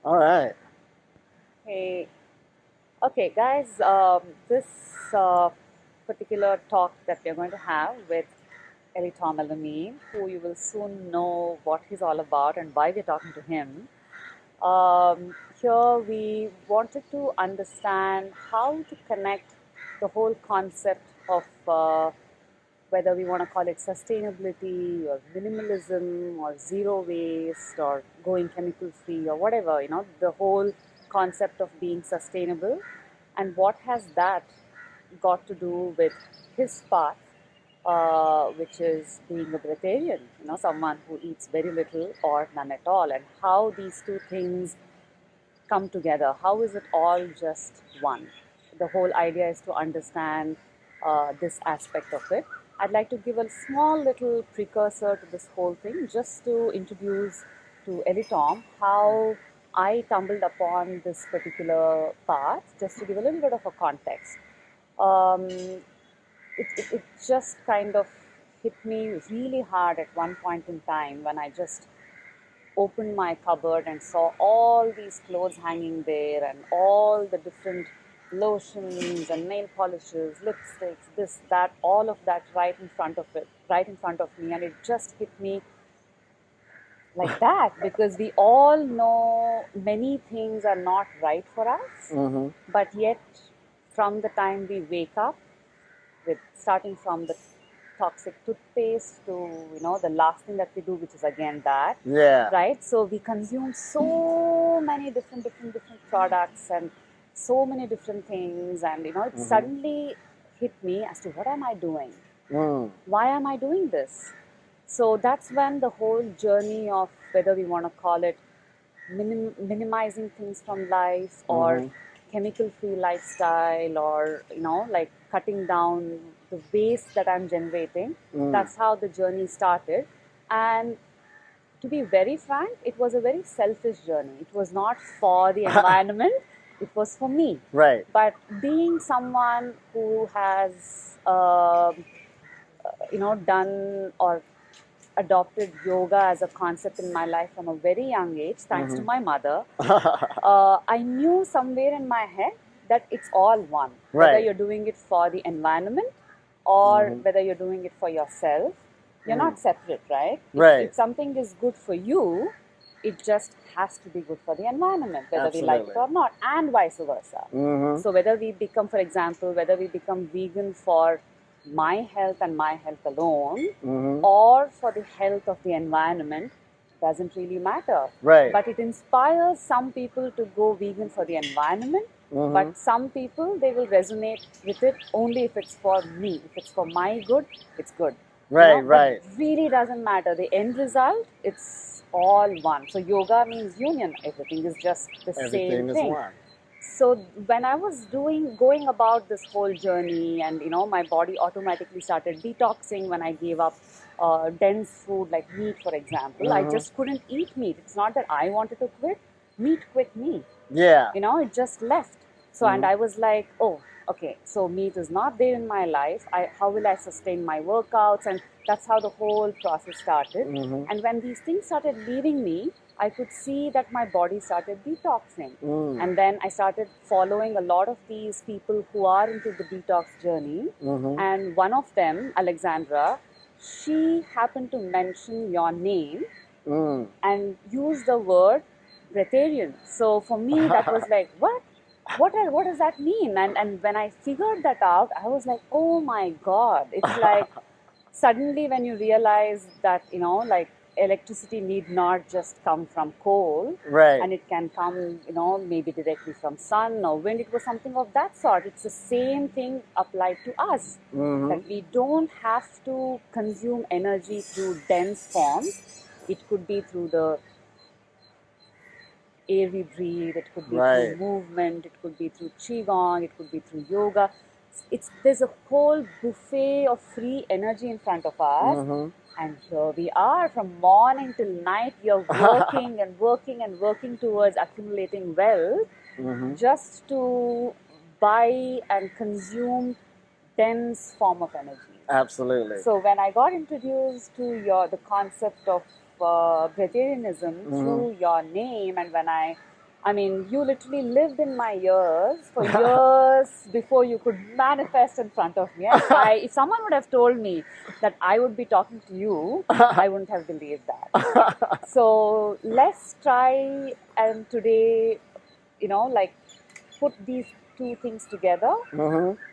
All right. Hey, okay, guys, this particular talk that we're going to have with Elitom El-Amin, who you will soon know what he's all about and why we're talking to him. Here we wanted to understand how to connect the whole concept of whether we want to call it sustainability or minimalism or zero waste or going chemical free or whatever, the whole concept of being sustainable and what has that got to do with his path, which is being a breatharian, someone who eats very little or none at all, and how these two things come together. How is it all just one? The whole idea is to understand this aspect of it. I'd like to give a small little precursor to this whole thing just to introduce to Elitom how I tumbled upon this particular path, just to give a little bit of a context. Um, it just kind of hit me really hard at one point in time when I just opened my cupboard and saw all these clothes hanging there and all the different lotions and nail polishes, lipsticks, this, that, all of that right in front of me. And it just hit me like that because we all know many things are not right for us, but yet from the time we wake up, with starting from the toxic toothpaste to the last thing that we do, which is again that, Yeah. right? So we consume so many different products and so many different things, and it suddenly hit me as to what am I doing, why am I doing this. So that's when the whole journey of whether we want to call it minimizing things from life or chemical free lifestyle or like cutting down the waste that I'm generating, that's how the journey started. And to be very frank, it was a very selfish journey. It was not for the environment, it was for me. Right. But being someone who has done or adopted yoga as a concept in my life from a very young age, thanks to my mother. I knew somewhere in my head that it's all one. Whether Right. you're doing it for the environment or whether you're doing it for yourself, you're not separate, right? Right. If something is good for you, it just has to be good for the environment, whether we like it Absolutely. or not, and vice versa. So whether we become, for example, whether we become vegan for my health and my health alone, or for the health of the environment, doesn't really matter. Right. But it inspires some people to go vegan for the environment, but some people, they will resonate with it only if it's for me. If it's for my good, it's good. Right, But right. it really doesn't matter. The end result, it's all one. So yoga means union. Everything is just the Everything same is thing. one. So when I was going about this whole journey, and my body automatically started detoxing when I gave up dense food like meat, for example. I just couldn't eat meat. It's not that I wanted to quit. Meat quit me. Yeah. It just left. So and I was like, oh, okay, so meat is not there in my life. How will I sustain my workouts? And that's how the whole process started. And when these things started leaving me, I could see that my body started detoxing. And then I started following a lot of these people who are into the detox journey. And one of them, Alexandra, she happened to mention your name and use the word breatharian. So for me, that was like, what? What does that mean? And when I figured that out, I was like, oh my God. It's like suddenly when you realize that, like electricity need not just come from coal. Right. And it can come, maybe directly from sun or wind. It was something of that sort. It's the same thing applied to us. That we don't have to consume energy through dense forms. It could be through the air we breathe, it could be through movement, it could be through qigong, it could be through yoga. There's a whole buffet of free energy in front of us, and here we are from morning till night. We are working and working and working towards accumulating wealth, just to buy and consume dense form of energy. Absolutely. So when I got introduced to the concept of breatharianism through your name, and when I I mean, you literally lived in my ears for years before you could manifest in front of me. And if someone would have told me that I would be talking to you, I wouldn't have believed that. So let's try and today, like put these two things together,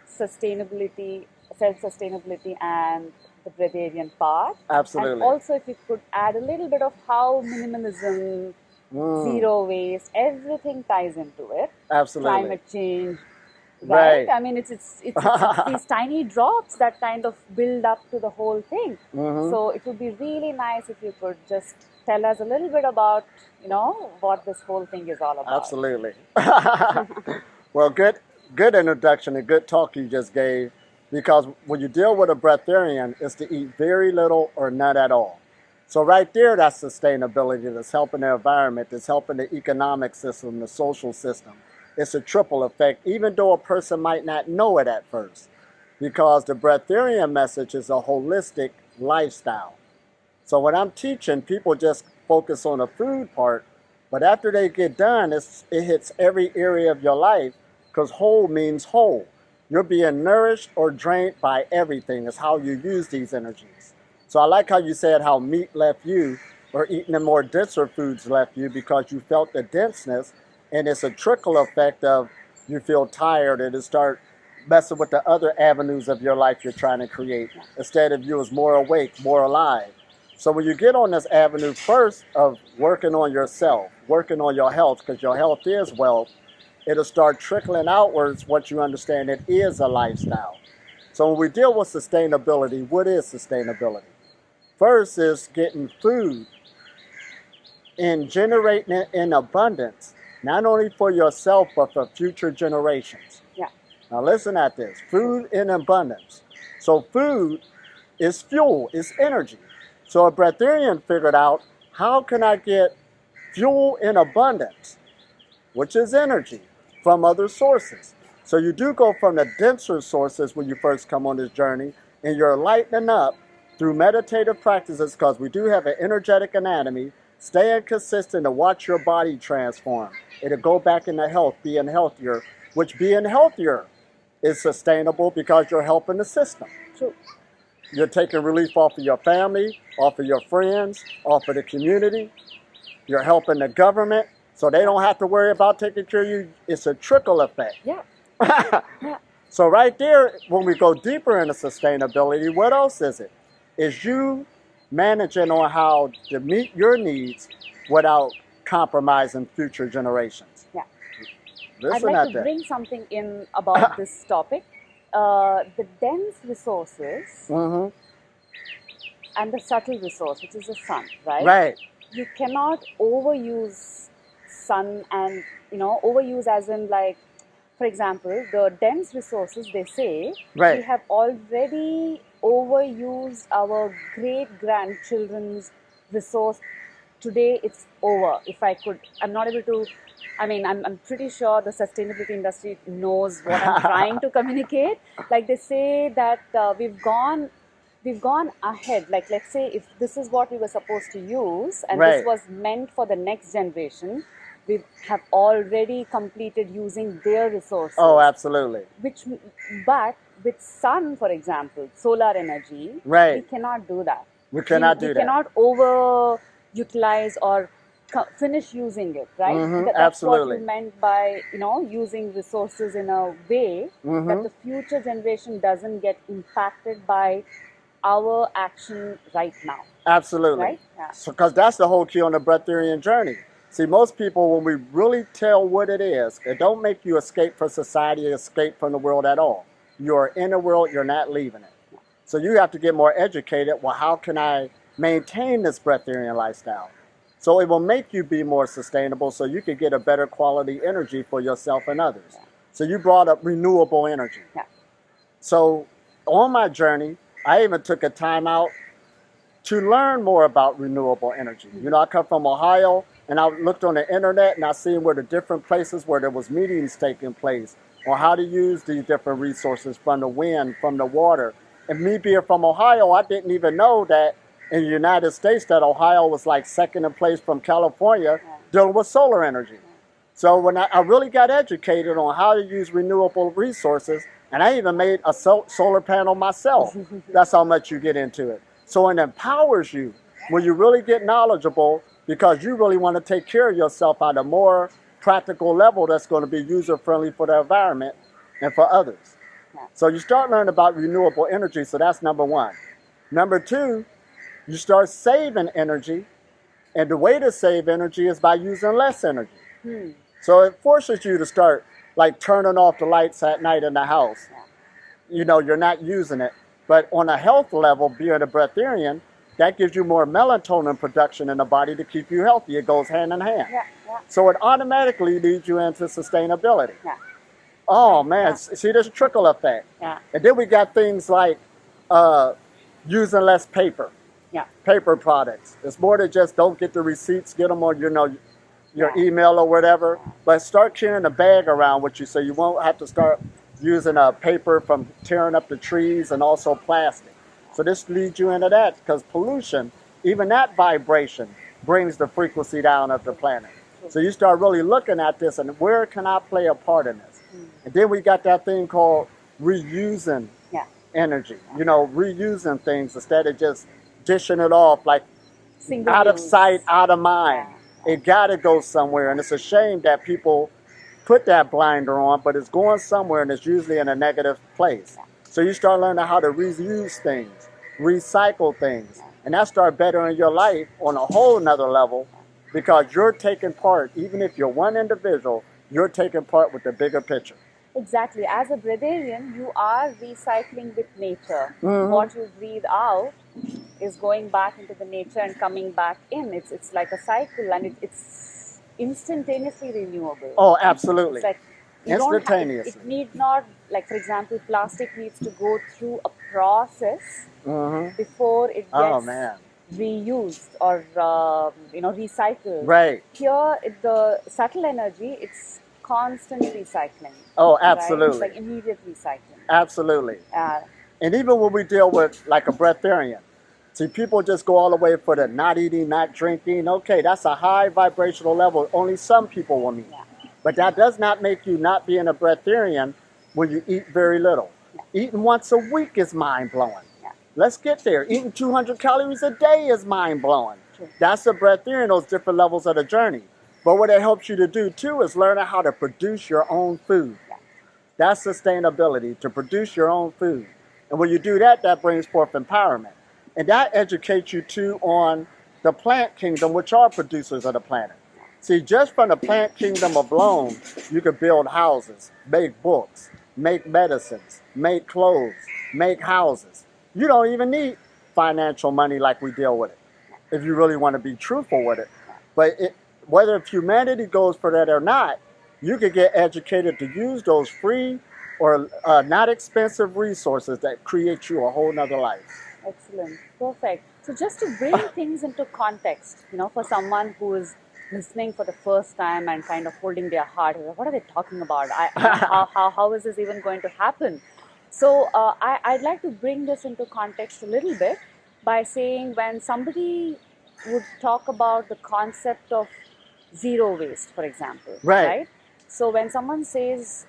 sustainability, self-sustainability and the breatharian part. Absolutely. And also if you could add a little bit of how minimalism, zero waste, everything ties into it. Absolutely. Climate change, right? I mean, it's these tiny drops that kind of build up to the whole thing. So it would be really nice if you could just tell us a little bit about, what this whole thing is all about. Absolutely. Well, good introduction and good talk you just gave, because when you deal with a breatharian, it's to eat very little or none at all. So right there, that's sustainability. That's helping the environment. That's helping the economic system, the social system. It's a triple effect, even though a person might not know it at first, because the breatharian message is a holistic lifestyle. So when I'm teaching, people just focus on the food part, but after they get done, it hits every area of your life, because whole means whole. You're being nourished or drained by everything. It's how you use these energies. So I like how you said how meat left you, or eating the more denser foods left you, because you felt the denseness, and it's a trickle effect of you feel tired and it start messing with the other avenues of your life you're trying to create, instead of you as more awake, more alive. So when you get on this avenue first of working on yourself, working on your health, because your health is wealth, it'll start trickling outwards once you understand it is a lifestyle. So when we deal with sustainability, what is sustainability? First is getting food and generating it in abundance, not only for yourself, but for future generations. Yeah. Now listen at this, food in abundance. So food is fuel, it's energy. So a breatharian figured out, how can I get fuel in abundance, which is energy, from other sources? So you do go from the denser sources when you first come on this journey, and you're lightening up through meditative practices, because we do have an energetic anatomy, staying consistent to watch your body transform. It'll go back into health, being healthier, which being healthier is sustainable because you're helping the system. True. You're taking relief off of your family, off of your friends, off of the community. You're helping the government, so they don't have to worry about taking care of you. It's a trickle effect. Yeah. Yeah. So right there, when we go deeper into sustainability, what else is it? Is you managing on how to meet your needs without compromising future generations. Yeah. Listen I'd like to that. bring something in about this topic. The dense resources and the subtle resource, which is the sun, right? Right. You cannot overuse sun, and overuse as in, like, for example, the dense resources, they say, Right. we have already overused our great-grandchildren's resource. Today it's over. If I could, I'm not able to, I'm pretty sure the sustainability industry knows what I'm trying to communicate. Like, they say that we've gone ahead. Like, let's say if this is what we were supposed to use, and Right. this was meant for the next generation, we have already completed using their resources. Oh, absolutely. But with sun, for example, solar energy, Right. we cannot do that. We cannot do we that. cannot over-utilize or finish using it, right? That's absolutely. what you meant by, using resources in a way that the future generation doesn't get impacted by our action right now. Absolutely. Right? Yeah. So, because that's the whole key on the breatharian journey. See, most people, when we really tell what it is, it don't make you escape from society, escape from the world at all. You're in the world, you're not leaving it. So you have to get more educated. Well, how can I maintain this breatharian lifestyle? So it will make you be more sustainable, so you can get a better quality energy for yourself and others. So you brought up renewable energy. Yeah. So on my journey, I even took a time out to learn more about renewable energy. I come from Ohio, and I looked on the internet, and I seen where the different places where there was meetings taking place on how to use these different resources, from the wind, from the water. And me being from Ohio, I didn't even know that in the United States that Ohio was like second in place from California dealing with solar energy. So when I really got educated on how to use renewable resources, and I even made a solar panel myself. That's how much you get into it. So it empowers you when you really get knowledgeable, because you really want to take care of yourself at a more practical level that's going to be user-friendly for the environment and for others. Yeah. So you start learning about renewable energy, so that's number one. Number two, you start saving energy, and the way to save energy is by using less energy. So it forces you to start like turning off the lights at night in the house. You know, you're not using it. But on a health level, being a breatharian, that gives you more melatonin production in the body to keep you healthy. It goes hand in hand. Yeah, yeah. So it automatically leads you into sustainability. Yeah. Oh, man. Yeah. See, there's a trickle effect. Yeah. And then we got things like using less paper. Yeah. Paper products. It's more than just don't get the receipts, get them on, you know, your email or whatever, but start carrying a bag around with you so you won't have to start using paper from tearing up the trees, and also plastic. So this leads you into that, because pollution, even that vibration, brings the frequency down of the planet. So you start really looking at this and where can I play a part in this? And then we got that thing called reusing energy, you know, reusing things instead of just dishing it off like out of sight, out of mind. It got to go somewhere, and it's a shame that people put that blinder on, but it's going somewhere, and it's usually in a negative place. So you start learning how to reuse things, recycle things, and that starts bettering your life on a whole nother level, because you're taking part. Even if you're one individual, you're taking part with the bigger picture. Exactly. As a breatharian, you are recycling with nature. What you breathe out is going back into the nature and coming back in. It's like a cycle, and it's instantaneously renewable. Oh, absolutely. It's like instantaneously. It need not, like for example, plastic needs to go through a process before it gets reused or recycled. Right. Here, the subtle energy, it's constant recycling. Oh, absolutely. Right? It's like immediate recycling. Absolutely. And even when we deal with like a breatharian, see, people just go all the way for the not eating, not drinking. Okay, that's a high vibrational level. Only some people will meet. But that does not make you not being a breatharian when you eat very little. Eating once a week is mind-blowing. Let's get there. Eating 200 calories a day is mind-blowing. That's a breatharian, those different levels of the journey. But what it helps you to do, too, is learning how to produce your own food. That's sustainability, to produce your own food. And when you do that, that brings forth empowerment. And that educates you, too, on the plant kingdom, which are producers of the planet. See, just from the plant kingdom alone, you could build houses, make books, make medicines, make clothes, make houses. You don't even need financial money like we deal with it, if you really want to be truthful with it. But whether if humanity goes for that or not, you could get educated to use those free or not expensive resources that create you a whole nother life. Excellent. Perfect. So just to bring things into context, for someone who is listening for the first time and kind of holding their heart, what are they talking about? How is this even going to happen? So I'd like to bring this into context a little bit by saying, when somebody would talk about the concept of zero waste, for example, right? So when someone says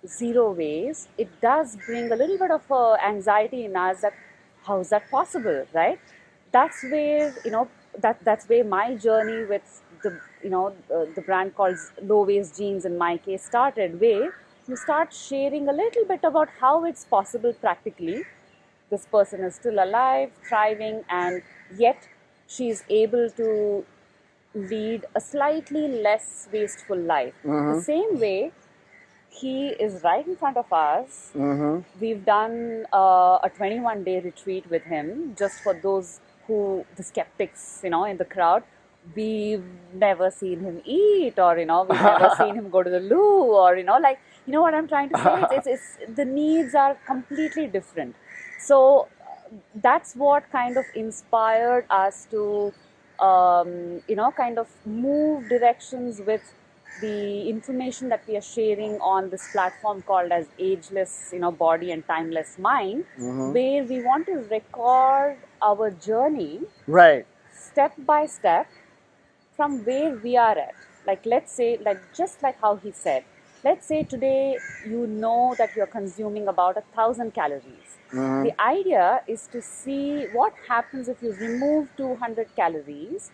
zero waste, it does bring a little bit of anxiety in us that how is that possible, right? That's where that's where my journey with the brand called Low Waste Jeans in my case started, where you start sharing a little bit about how it's possible practically. This person is still alive, thriving, and yet she's able to lead a slightly less wasteful life. The same way, he is right in front of us. We've done a 21-day retreat with him, just for those the skeptics, in the crowd. We've never seen him eat, or, we've never seen him go to the loo, or, what I'm trying to say? It's the needs are completely different. So that's what kind of inspired us to, kind of move directions with the information that we are sharing on this platform called as Ageless, Body and Timeless Mind, where we want to record our journey, step by step, from where we are at. Like let's say, like just like how he said, let's say today you know that you're consuming about 1,000 calories. The idea is to see what happens if you remove 200 calories,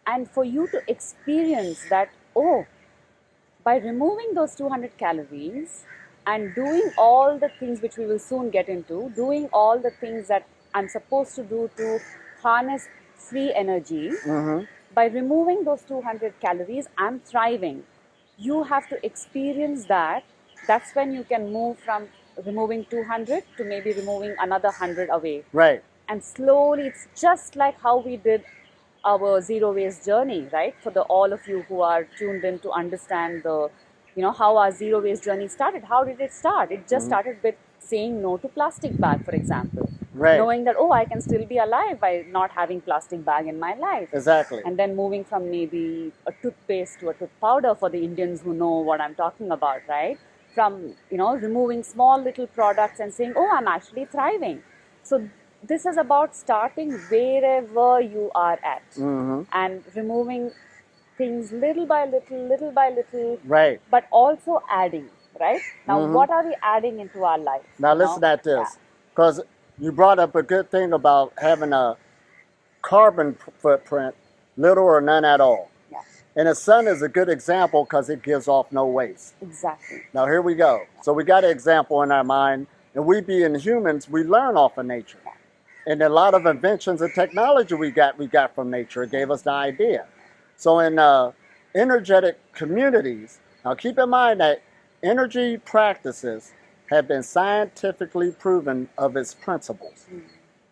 and for you to experience that, oh, by removing those 200 calories and doing all the things which we will soon get into, doing all the things that I'm supposed to do to harness free energy, by removing those 200 calories, I'm thriving. You have to experience that. That's when you can move from removing 200 to maybe removing another 100 away. Right. And slowly, it's just like how we did our zero waste journey, right? For the all of you who are tuned in to understand the, how our zero waste journey started. How did it start? It just started with saying no to plastic bag, for example. Right. Knowing that, oh, I can still be alive by not having plastic bag in my life. Exactly. And then moving from maybe a toothpaste to a tooth powder, for the Indians who know what I'm talking about, right? From, removing small little products and saying, oh, I'm actually thriving. So this is about starting wherever you are at, and removing things little by little, Right. but also adding, right? Now, what are we adding into our life? Now listen at this, because you brought up a good thing about having a carbon footprint, little or none at all. Yeah, And the sun is a good example because it gives off no waste. exactly. Now here we go. So we got an example in our mind, and we being humans, we learn off of nature. And a lot of inventions and technology we got from nature. It gave us the idea. So in energetic communities, now keep in mind that energy practices have been scientifically proven of its principles.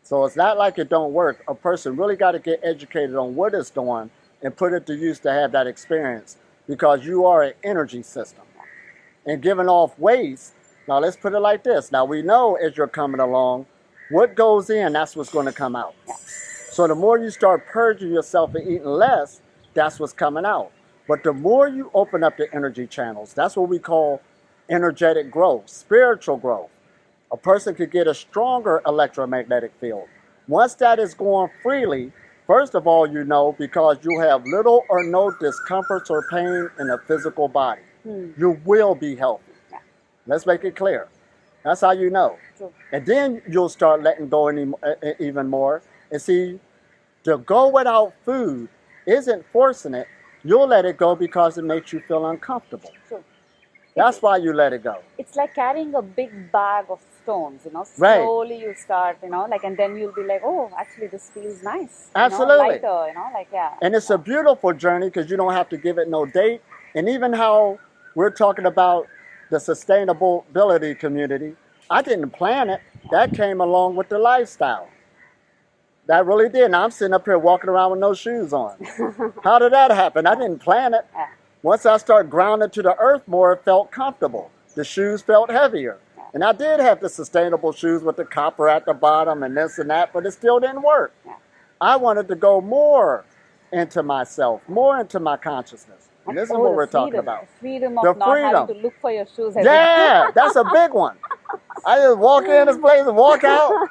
So it's not like it don't work. A person really got to get educated on what it's doing and put it to use to have that experience, because you are an energy system. And giving off waste, now let's put it like this. Now we know as you're coming along, what goes in, that's what's going to come out. So the more you start purging yourself and eating less, that's what's coming out. But the more you open up the energy channels, that's what we call energetic growth, spiritual growth. A person could get a stronger electromagnetic field. Once that is going freely, first of all, because you have little or no discomforts or pain in a physical body, you will be healthy. Let's make it clear. That's how you know. True. And then you'll start letting go even more. And see, to go without food isn't forcing it. You'll let it go because it makes you feel uncomfortable. True. That's why you let it go. It's like carrying a big bag of stones, Right. Slowly you start, and then you'll be like, oh, actually this feels nice. Absolutely. Lighter, And it's a beautiful journey because you don't have to give it no date. And even how we're talking about the sustainability community, I didn't plan it. That came along with the lifestyle. That really did. And I'm sitting up here walking around with no shoes on. How did that happen? I didn't plan it. Once I started grounding to the earth more, it felt comfortable. The shoes felt heavier. And I did have the sustainable shoes with the copper at the bottom and this and that, but it still didn't work. I wanted to go more into myself, more into my consciousness. And this is what we're talking about. The freedom of not having to look for your shoes every Yeah, that's a big one. I just walk in this place and walk out.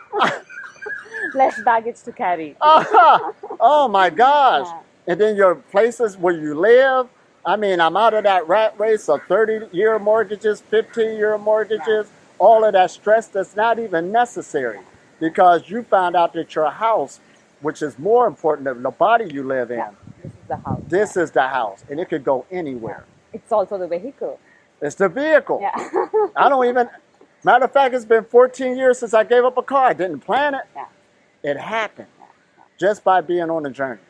Less baggage to carry. Oh my gosh. And then your places where you live. I mean, I'm out of that rat race of 30-year mortgages, 15-year mortgages, all of that stress that's not even necessary, because you found out that your house, which is more important than the body you live in, This is the house. this is the house, and it could go anywhere. It's also the vehicle. It's the vehicle. Yeah. I don't even, matter of fact, it's been 14 years since I gave up a car. I didn't plan it. It happened just by being on a journey.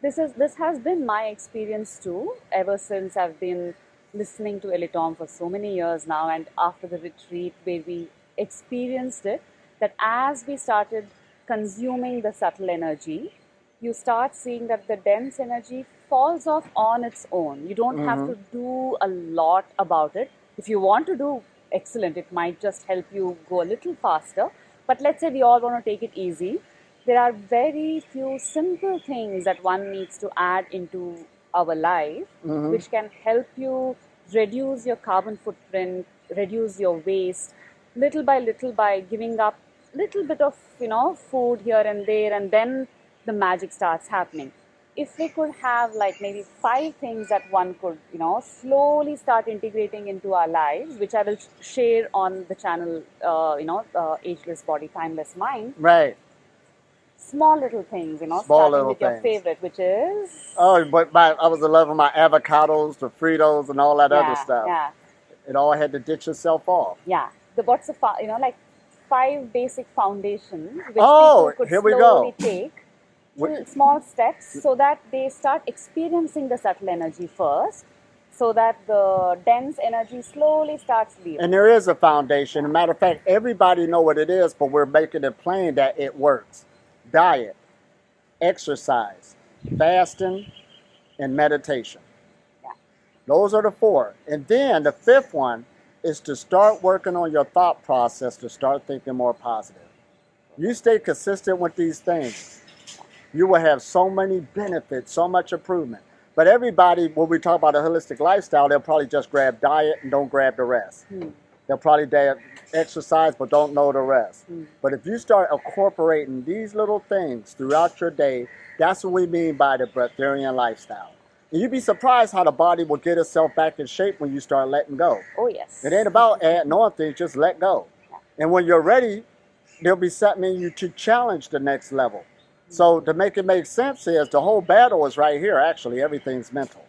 This has been my experience too, ever since I've been listening to Elitom for so many years now, and after the retreat where we experienced it, that as we started consuming the subtle energy, you start seeing that the dense energy falls off on its own. You don't have to do a lot about it. If you want to do, excellent, it might just help you go a little faster. But let's say we all want to take it easy. There are very few simple things that one needs to add into our life, which can help you reduce your carbon footprint, reduce your waste, little by giving up little bit of food here and there, and then the magic starts happening. if we could have like maybe 5 things that one could, slowly start integrating into our lives, which I will share on the channel, Ageless Body, Timeless Mind. Right. Small little things, Small starting little with your things. favorite, which is... Oh, but I was in love with my avocados, the Fritos, and all that other stuff. Yeah. It all had to ditch itself off. Yeah. What's the, like 5 basic foundations which Oh, people could here we slowly go. take. Small steps so that they start experiencing the subtle energy first, so that the dense energy slowly starts leaving. And there is a foundation. As a matter of fact, everybody know what it is, but we're making it plain that it works. Diet, exercise, fasting, and meditation. Yeah. Those are the 4. And then the 5th one is to start working on your thought process to start thinking more positive. You stay consistent with these things, you will have so many benefits, so much improvement. But everybody, when we talk about a holistic lifestyle, they'll probably just grab diet and don't grab the rest. They'll probably exercise but don't know the rest. But if you start incorporating these little things throughout your day, that's what we mean by the breatharian lifestyle. And you'd be surprised how the body will get itself back in shape when you start letting go. Oh, yes. It ain't about adding on things, just let go. Yeah. And when you're ready, there'll be something in you to challenge the next level. So to make it make sense is the whole battle is right here. Actually, everything's mental.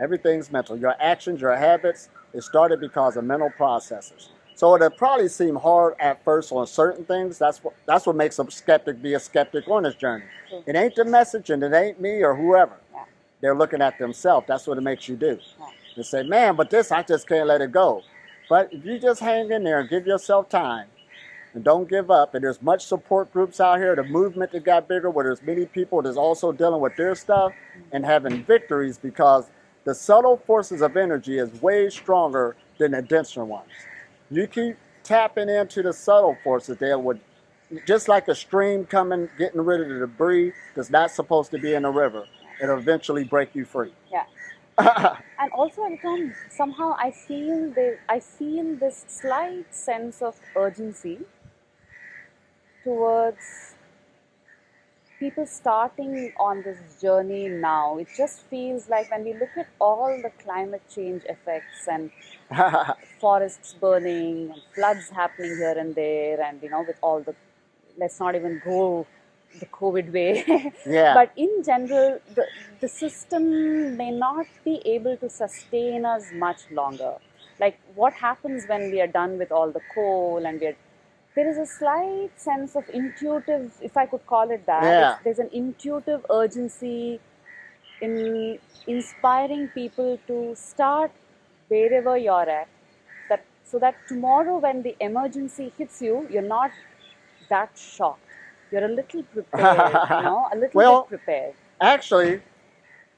Everything's mental. Your actions, your habits, it started because of mental processes. So it'll probably seem hard at first on certain things. That's what makes a skeptic be a skeptic on this journey. It ain't the message and it ain't me or whoever. Yeah. They're looking at themselves. That's what it makes you do. Yeah. They say, man, but this, I just can't let it go. But if you just hang in there and give yourself time, and don't give up, and there's much support groups out here, the movement that got bigger, where there's many people that's also dealing with their stuff and having victories, because the subtle forces of energy is way stronger than the denser ones. You keep tapping into the subtle forces, they would, just like a stream coming, getting rid of the debris that's not supposed to be in the river, it'll eventually break you free. Yeah. And also, Elitom, somehow I feel this slight sense of urgency towards people starting on this journey now. It just feels like when we look at all the climate change effects and forests burning and floods happening here and there, and with all the, let's not even go the COVID way. Yeah. But in general, the system may not be able to sustain us much longer. Like what happens when we are done with all the coal and there is a slight sense of intuitive, if I could call it that. Yeah. There's an intuitive urgency in inspiring people to start wherever you're at, so that tomorrow when the emergency hits you, you're not that shocked. You're a little prepared, a little bit prepared. Actually,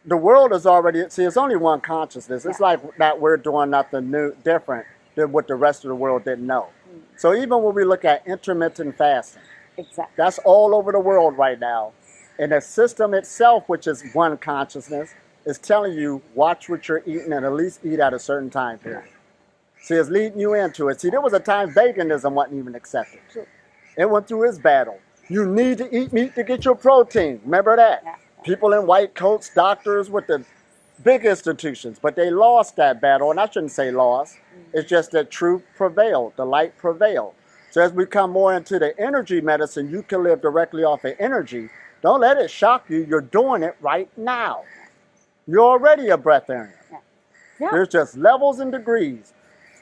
the world is already, see, it's only one consciousness. It's like that we're doing nothing new, different than what the rest of the world didn't know. So even when we look at intermittent fasting, exactly, that's all over the world right now. And the system itself, which is one consciousness, is telling you, watch what you're eating and at least eat at a certain time period. See, it's leading you into it. See, there was a time veganism wasn't even accepted. True. It went through its battle. You need to eat meat to get your protein. Remember that? Yeah. People in white coats, doctors with the big institutions, but they lost that battle. And I shouldn't say lost. It's just that truth prevailed, the light prevailed. So as we come more into the energy medicine, you can live directly off of energy. Don't let it shock you. You're doing it right now. You're already a breatharian. Yeah. Yeah. There's just levels and degrees.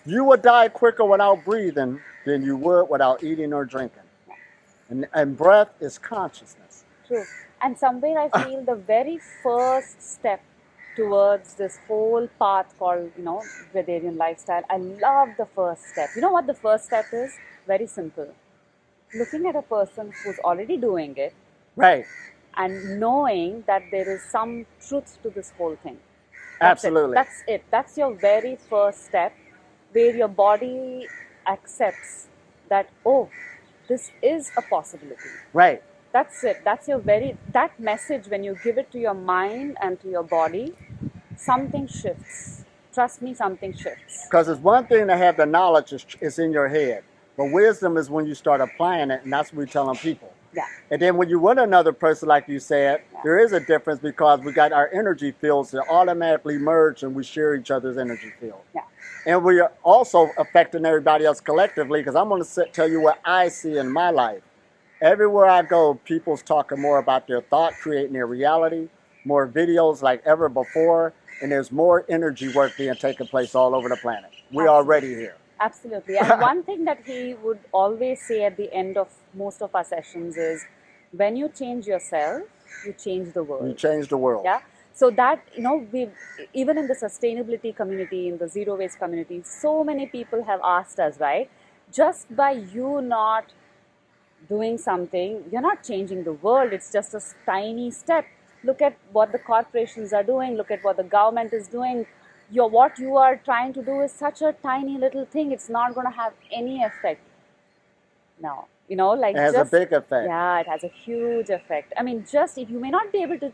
You would die quicker without breathing than you would without eating or drinking. And breath is consciousness. True. And somewhere I feel the very first step towards this whole path called, breatharian lifestyle, I love the first step. You know what the first step is? Very simple. Looking at a person who's already doing it. Right. And knowing that there is some truth to this whole thing. Absolutely. That's it. That's your very first step, where your body accepts that, oh, this is a possibility. Right. That's it. That's that message, when you give it to your mind and to your body, something shifts. Trust me, something shifts. Because it's one thing to have the knowledge is in your head. But wisdom is when you start applying it, and that's what we're telling people. Yeah. And then when you want another person, like you said, there is a difference because we got our energy fields that automatically merge and we share each other's energy field. Yeah. And we are also affecting everybody else collectively, because I'm going to tell you what I see in my life. Everywhere I go, people's talking more about their thought, creating their reality, more videos like ever before, and there's more energy work being taken place all over the planet. We're already here. Absolutely. And one thing that he would always say at the end of most of our sessions is, when you change yourself, you change the world. You change the world. Yeah. So that, we even in the sustainability community, in the zero waste community, so many people have asked us, right? Just by you not doing something, you're not changing the world. It's just a tiny step. Look at what the corporations are doing. Look at what the government is doing. What you are trying to do is such a tiny little thing. It's not going to have any effect. No, like it has a big effect. Yeah, it has a huge effect. I mean, just if you may not be able to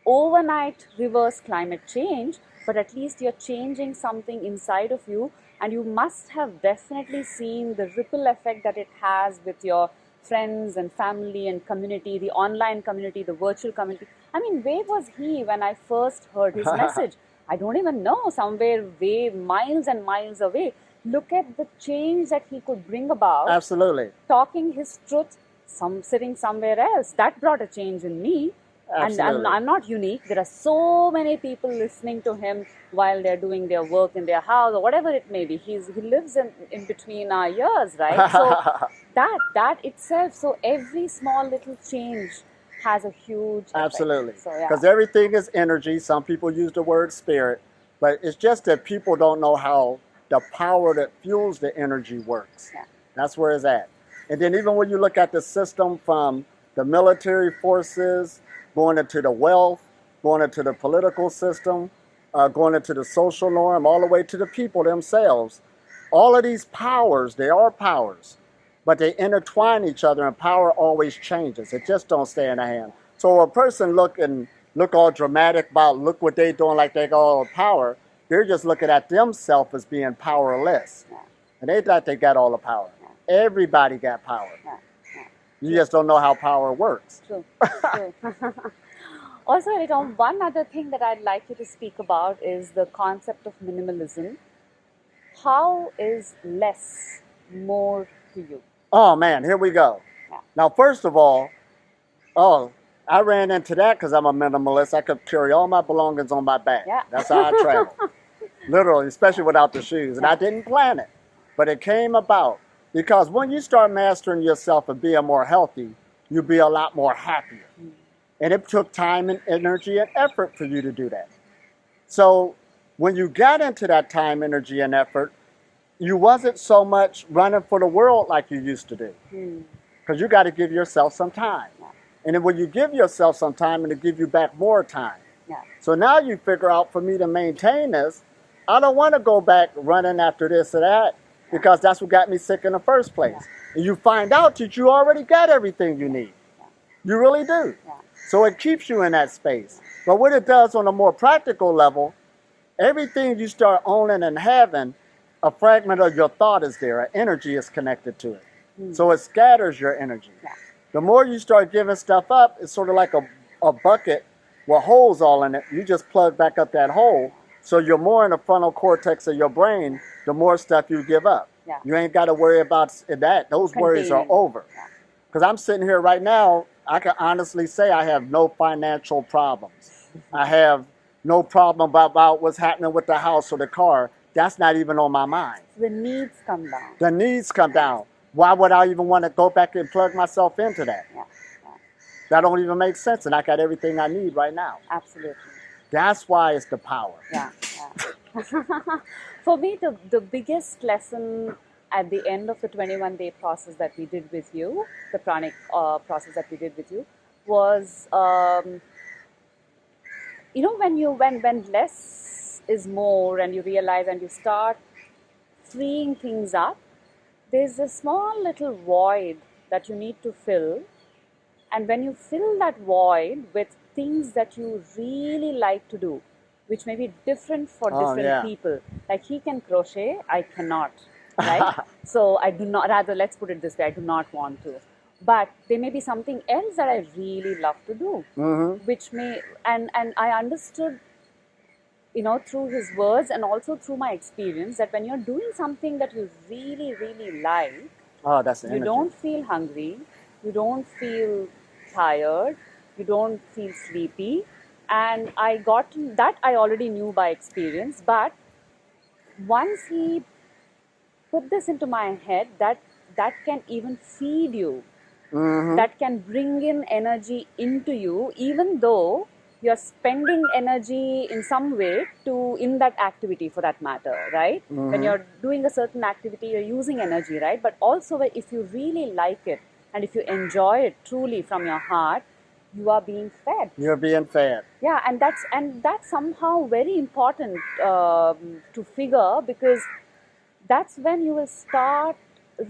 overnight reverse climate change, but at least you're changing something inside of you, and you must have definitely seen the ripple effect that it has with your friends and family and community, the online community, the virtual community. I mean, where was he when I first heard his message? I don't even know, somewhere way miles and miles away. Look at the change that he could bring about. Absolutely. Talking his truth, sitting somewhere else. That brought a change in me. Absolutely. And I'm not unique. There are so many people listening to him while they're doing their work in their house or whatever it may be. He lives in between our ears, right? So that itself, so every small little change has a huge effect. Absolutely. So, yeah. Because everything is energy. Some people use the word spirit, but it's just that people don't know how the power that fuels the energy works. Yeah. That's where it's at. And then even when you look at the system from the military forces, going into the wealth, going into the political system, going into the social norm, all the way to the people themselves, all of these powers, they are powers, but they intertwine each other, and power always changes. It just don't stay in the hand. So a person look all dramatic about, look what they doing like they got all the power, they're just looking at themselves as being powerless. Yeah. And they thought they got all the power. Yeah. Everybody got power. Yeah. Yeah. You just don't know how power works. True. True. Also, Elitom, one other thing that I'd like you to speak about is the concept of minimalism. How is less more to you? Oh man, here we go. Yeah. Now, first of all, I ran into that because I'm a minimalist. I could carry all my belongings on my back. Yeah. That's how I travel. Literally, especially without the shoes. And I didn't plan it, but it came about because when you start mastering yourself and being more healthy, you'll be a lot more happier. And it took time and energy and effort for you to do that. So when you got into that time, energy, and effort, you wasn't so much running for the world like you used to do. Because you got to give yourself some time. Yeah. And then when you give yourself some time, it'll give you back more time. Yeah. So now you figure out, for me to maintain this, I don't want to go back running after this or that, because that's what got me sick in the first place. Yeah. And you find out that you already got everything you need. Yeah. You really do. Yeah. So it keeps you in that space. But what it does on a more practical level, everything you start owning and having, a fragment of your thought is there, an energy is connected to it. So it scatters your energy. Yeah. The more you start giving stuff up, it's sort of like a bucket with holes all in it. You just plug back up that hole, so you're more in the frontal cortex of your brain, the more stuff you give up. Yeah. You ain't got to worry about that. Those worries are over. Because I'm sitting here right now, I can honestly say I have no financial problems. I have no problem about what's happening with the house or the car. That's not even on my mind. The needs come down. The needs come down. Why would I even want to go back and plug myself into that? Yeah. Yeah. That don't even make sense, and I got everything I need right now. Absolutely. That's why it's the power. Yeah. Yeah. For me, the biggest lesson at the end of the 21-day process that we did with you, the pranic process that we did with you, was, when less is more, and you realize and you start freeing things up, there's a small little void that you need to fill. And when you fill that void with things that you really like to do, which may be different for different people. Like he can crochet, I cannot, right? So I do not, rather let's put it this way, I do not want to. but there may be something else that I really love to do, which may, and I understood, through his words and also through my experience, that when you're doing something that you really, really like, that's the you energy. don't feel hungry, you don't feel tired, you don't feel sleepy. And that I already knew by experience, but once he put this into my head, that can even feed you, that can bring in energy into you, even though you're spending energy in some way in that activity, for that matter, right? When you're doing a certain activity, you're using energy, right? But also, if you really like it and if you enjoy it truly from your heart, you are being fed. You're being fed. Yeah, and that's somehow very important to figure, because that's when you will start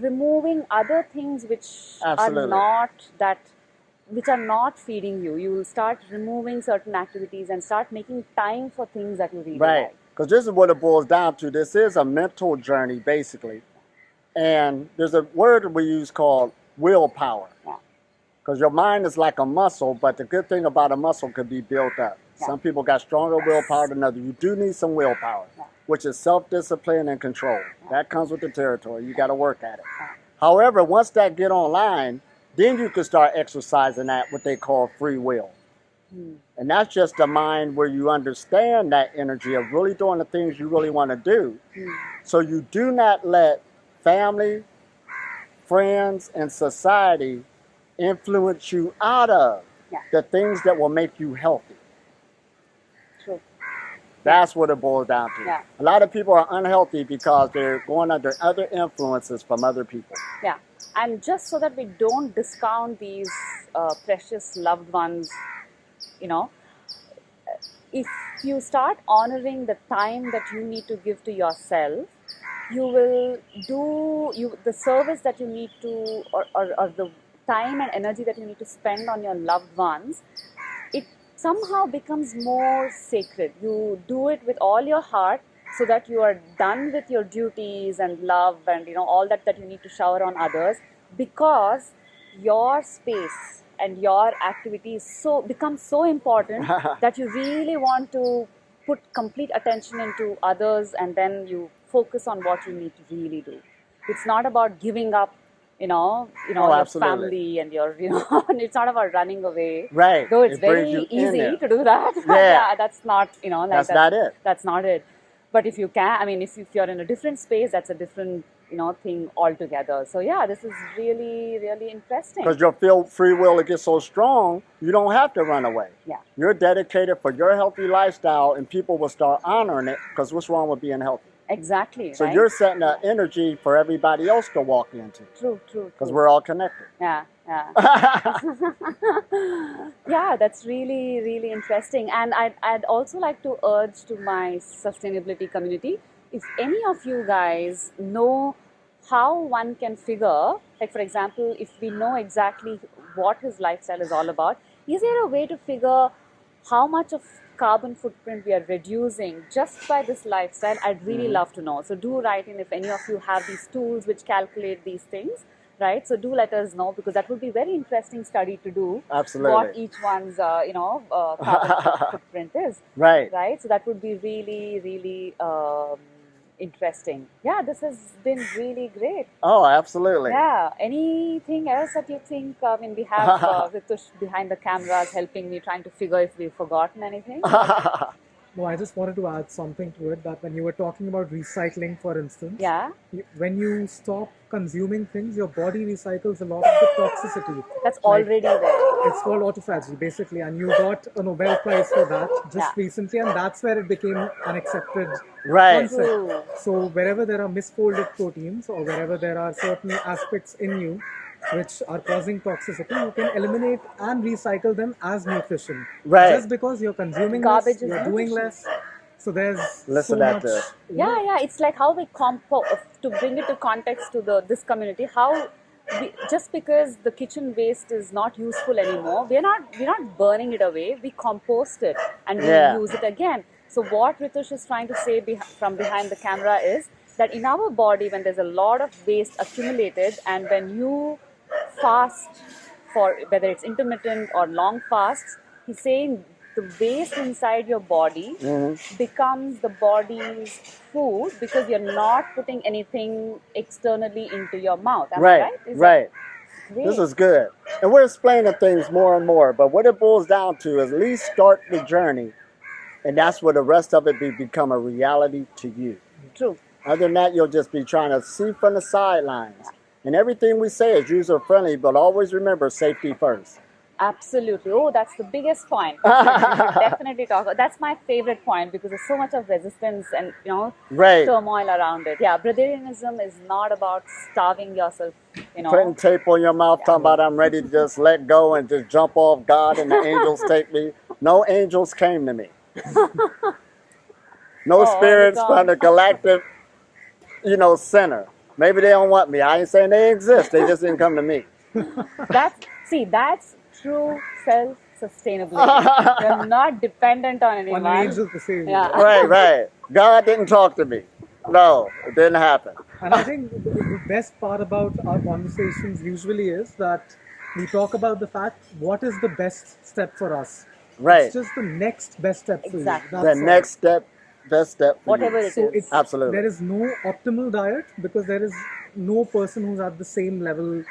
removing other things which Absolutely. are not feeding you. You will start removing certain activities and start making time for things that you really like. Because this is what it boils down to. This is a mental journey, basically. And there's a word we use called willpower. Yeah. Because your mind is like a muscle, but the good thing about a muscle could be built up. Yeah. Some people got stronger willpower than others. You do need some willpower, which is self-discipline and control. That comes with the territory. You got to work at it. However, once that get online, then you can start exercising that, what they call free will. And that's just the mind where you understand that energy of really doing the things you really want to do. So you do not let family, friends, and society influence you out of the things that will make you healthy. True. That's what it boils down to. Yeah. A lot of people are unhealthy because they're going under other influences from other people. Yeah. And just so that we don't discount these precious loved ones, if you start honoring the time that you need to give to yourself, you will do the service that you need to, or the time and energy that you need to spend on your loved ones. It somehow becomes more sacred. You do it with all your heart, so that you are done with your duties and love and all that you need to shower on others, because your space and your activities become so important that you really want to put complete attention into others, and then you focus on what you need to really do. It's not about giving up your family and your it's not about running away, right? Though it's very easy to do that. That's not that's not it. That's not it. But if you can, if you're in a different space, that's a different thing altogether. So this is really, really interesting. Because your free will, it gets so strong, you don't have to run away. Yeah. You're dedicated for your healthy lifestyle, and people will start honoring it, because what's wrong with being healthy? Exactly. So you're setting an energy for everybody else to walk into. True. Because we're all connected. Yeah. That's really, really interesting. And I'd also like to urge to my sustainability community, if any of you guys know how one can figure, like for example, if we know exactly what his lifestyle is all about, is there a way to figure how much of carbon footprint we are reducing just by this lifestyle? I'd really love to know. So do write in if any of you have these tools which calculate these things, right? So do let us know, because that would be very interesting study to do. Absolutely. What each one's carbon footprint is. Right. So that would be really, really interesting. This has been really great. Oh, absolutely. Anything else that you think? We have Ritush behind the cameras helping me, trying to figure if we've forgotten anything. No, I just wanted to add something to it, that when you were talking about recycling, for instance, when you stop consuming things, your body recycles a lot of the toxicity. That's already there. It's called autophagy, basically, and you got a Nobel Prize for that just recently, and that's where it became an accepted concept. So wherever there are misfolded proteins, or wherever there are certain aspects in you which are causing toxicity, you can eliminate and recycle them as nutrition. Just because you're consuming garbage, less, you're doing less. So there's Listen so much. It's like how we to bring it to context to this community, how just because the kitchen waste is not useful anymore, we're not burning it away. We compost it and we use it again. So what Ritush is trying to say from behind the camera is that in our body, when there's a lot of waste accumulated, and when you fast, for whether it's intermittent or long fasts, he's saying the waste inside your body becomes the body's food because you're not putting anything externally into your mouth. Am I right? Right. This is good. And we're explaining things more and more, but what it boils down to is at least start the journey, and that's where the rest of it become a reality to you. True. Other than that, you'll just be trying to see from the sidelines. And everything we say is user-friendly, but always remember safety first. Absolutely. Oh, that's the biggest point. We should definitely talk about. That's my favorite point because there's so much of resistance and turmoil around it. Yeah, breatharianism is not about starving yourself. Putting tape on your mouth, talking about I'm ready to just let go and just jump off God and the angels take me. No angels came to me. No spirits from the galactic, center. Maybe they don't want me. I ain't saying they exist. They just didn't come to me. That's true self-sustainability. You're not dependent on anyone. On angels to save you. Right. God didn't talk to me. No, it didn't happen. And I think the best part about our conversations usually is that we talk about the fact, what is the best step for us? Right. It's just the next best step for you. That's the next step, best step for whatever you. it is. Absolutely. There is no optimal diet because there is no person who's at the same level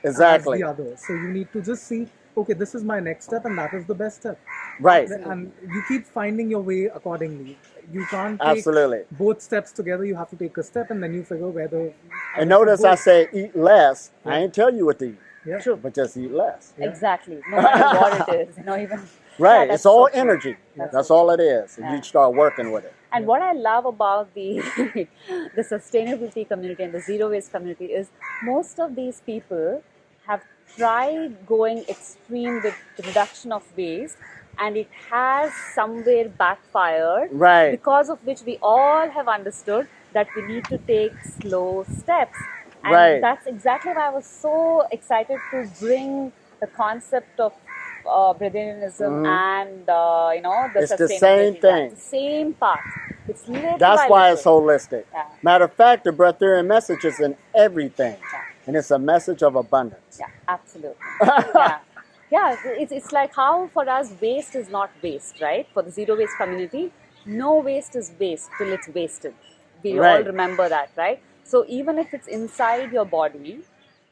as the other. So you need to just see, okay, this is my next step and that is the best step. Right. And you keep finding your way accordingly. You can't take both steps together. You have to take a step and then you figure whether... And notice I say eat less. I ain't tell you what to eat. Yeah. True. But just eat less. Yeah. Exactly. No matter what it is. Even... Right. It's all energy. That's all it is. And you start working with it. And what I love about the the sustainability community and the zero waste community is most of these people have tried going extreme with the reduction of waste, and it has somewhere backfired. Right. Because of which we all have understood that we need to take slow steps. And that's exactly why I was so excited to bring the concept of breatharianism and the it's sustainability. The same thing. The same path. It's little That's why it's holistic. Yeah. Matter of fact, the breatharian message is in everything. Yeah. And it's a message of abundance. Yeah, absolutely. It's like how for us waste is not waste, right? For the zero waste community, no waste is waste till it's wasted. We all remember that, right? So even if it's inside your body,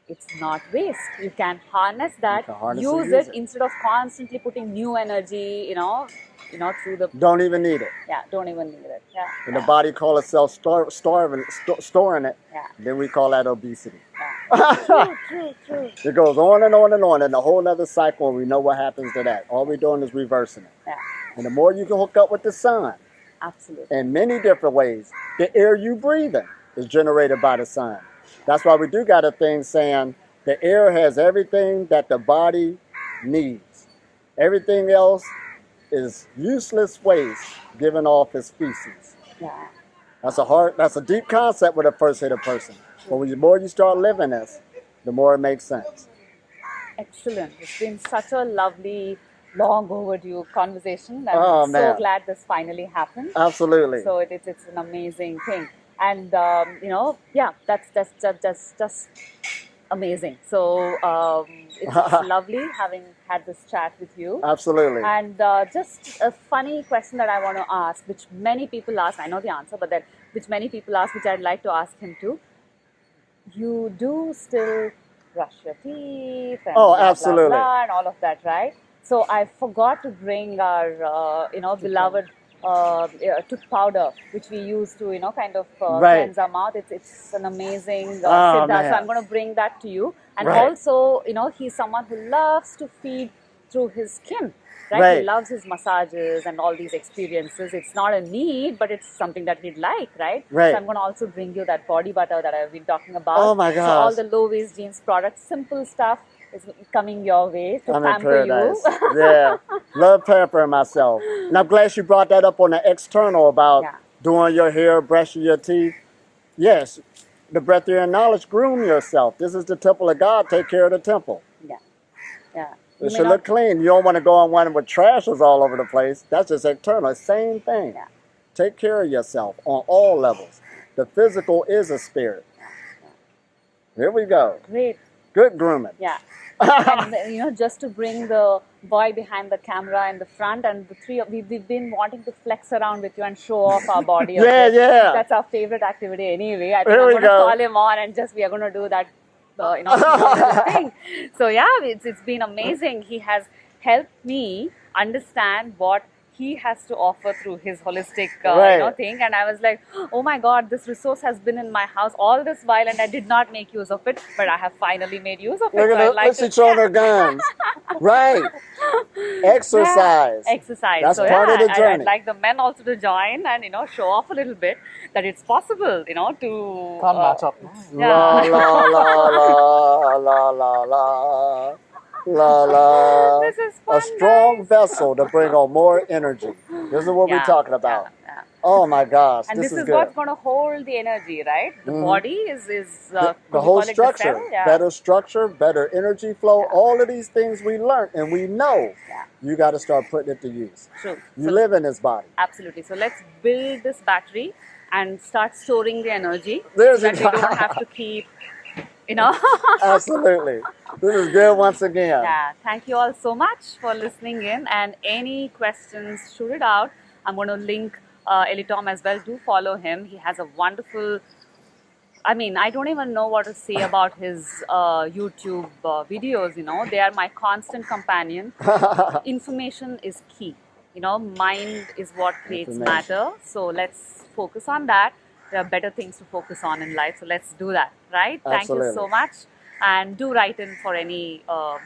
it's not waste. You can harness that, use it instead of constantly putting new energy, through the... Don't even need it. Yeah, don't even need it. Yeah. And the body calls itself storing it, then we call that obesity. Yeah. True. It goes on and on and on, and a whole other cycle, and we know what happens to that. All we're doing is reversing it. Yeah. And the more you can hook up with the sun, absolutely, in many different ways, the air you breathe in is generated by the sun. That's why we do got a thing saying the air has everything that the body needs. Everything else is useless waste given off its species. Yeah. That's a deep concept when it first hit a person. But the more you start living this, the more it makes sense. Excellent. It's been such a lovely, long overdue conversation. I'm so glad this finally happened. Absolutely. So it's an amazing thing. And, that's just amazing. So it's lovely having had this chat with you. Absolutely. And just a funny question that I want to ask, which many people ask, I know the answer, but which many people ask, which I'd like to ask him too. You do still brush your teeth and absolutely. Blah, blah, and all of that, right? So I forgot to bring our, beloved tooth powder, which we use to, kind of cleanse our mouth. It's an amazing siddha. So I'm going to bring that to you. And also, he's someone who loves to feed through his skin. Right? He loves his massages and all these experiences. It's not a need, but it's something that he'd like, right? So I'm going to also bring you that body butter that I've been talking about. Oh my gosh. So all the low waste jeans products, simple stuff is coming your way to pamper you. Yeah, love pampering myself. And I'm glad you brought that up on the external about doing your hair, brushing your teeth. Yes, the breatharian knowledge, groom yourself. This is the temple of God. Take care of the temple. Yeah. It should look clean. You don't want to go on one with trashes all over the place. That's just external. Same thing. Yeah. Take care of yourself on all levels. The physical is a spirit. Here we go. Great. Good grooming. Yeah. And you know, just to bring the boy behind the camera in the front, and the three of we've been wanting to flex around with you and show off our body. Yeah, yeah. That's our favorite activity anyway. I think Here I'm we going to go. call him on and just we are going to do that. You know, thing. So yeah, it's been amazing. He has helped me understand what he has to offer through his holistic you know, thing, and I was like, oh my god, this resource has been in my house all this while and I did not make use of it, but I have finally made use of it. Look at Lissy showing her guns. Right. Exercise. Yeah, exercise. That's so part of the journey. I'd like the men also to join and, you know, show off a little bit that it's possible, you know, to Can't match up. Yeah. La la la la la la la. La la. This is fun, a strong guys. vessel to bring on more energy. This is what we're talking about. Yeah. Oh my gosh, And this is is good. what's going to hold the energy, right? The body is the whole structure, better structure, better energy flow, all of these things we learned and we know. You got to start putting it to use. True. You live in this body. Absolutely. So let's build this battery and start storing the energy There's so that we don't have to keep, you know. Absolutely. This is good once again. Yeah. Thank you all so much for listening in, and any questions, shoot it out. I'm going to link Elitom as well. Do follow him. He has a wonderful, I mean, I don't even know what to say about his YouTube videos, you know. They are my constant companion. Information is key. You know, mind is what creates matter. So let's focus on that. There are better things to focus on in life. So let's do that, right? Absolutely. Thank you so much. And do write in for any,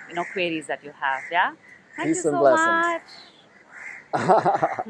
you know, queries that you have, yeah? Thank Peace you and so blessings. much.